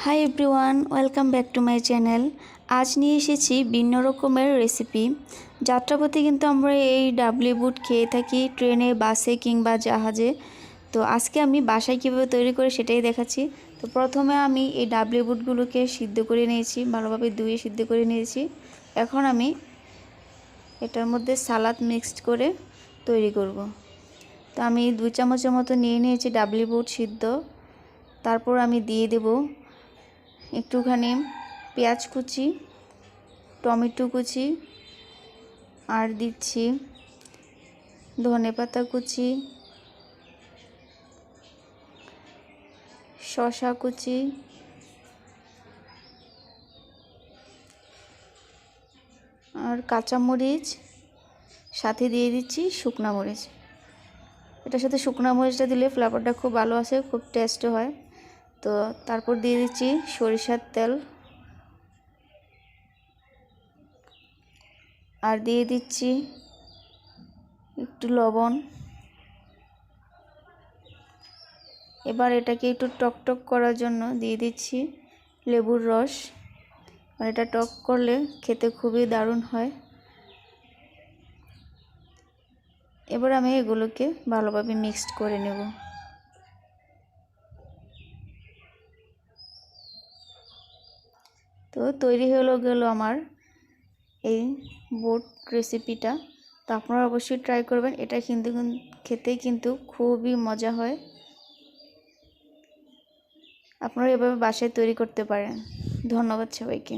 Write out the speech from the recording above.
Hi everyone, welcome back to my channel. আজ নিয়ে এসেছি ভিন্ন রকমের রেসিপি। যাত্রাপথে কিন্তু আমরা এই ডাবলি বুট খেয়ে থাকি, ট্রেনে, বাসে কিংবা জাহাজে। তো আজকে আমি বাসায় কীভাবে তৈরি করে সেটাই দেখাচ্ছি। তো প্রথমে আমি এই ডাবলি বুটগুলোকে সিদ্ধ করে নিয়েছি, ভালোভাবে ধুয়ে সিদ্ধ করে নিয়েছি। এখন আমি এটার মধ্যে সালাদ মিক্সড করে তৈরি করব। তো আমি 2 চামচের মতো নিয়ে নিয়েছি ডাবলি বুট সিদ্ধ। তারপর আমি দিয়ে দেব একটুখানি পেঁয়াজ কুচি, টমেটো কুচি, আর দিচ্ছি ধনেপাতা কুচি, শসা কুচি, আর কাঁচামরিচ, সাথে দিয়ে দিচ্ছি শুকনা মরিচ। এটার সাথে শুকনা মরিচটা দিলে ফ্লেভারটা খুব ভালো আসে, খুব টেস্ট হয়। তো তারপর দিয়ে দিচ্ছি সরিষার তেল, আর দিয়ে দিচ্ছি একটু লবণ। এবার এটাকে একটু টকটক করার জন্য দিয়ে দিচ্ছি লেবুর রস, আর এটা টক করলে খেতে খুবই দারুণ হয়। এবার আমি এগুলোকে ভালোভাবে মিক্সড করে নেব। তো তৈরি হয়ে গেল আমার এই বুট রেসিপিটা। তো আপনারা অবশ্যই ট্রাই করবেন, এটা কিন্তু খেতে কিন্তু খুবই মজা হয়। আপনারা এভাবে বাসায় তৈরি করতে পারেন। ধন্যবাদ সবাইকে।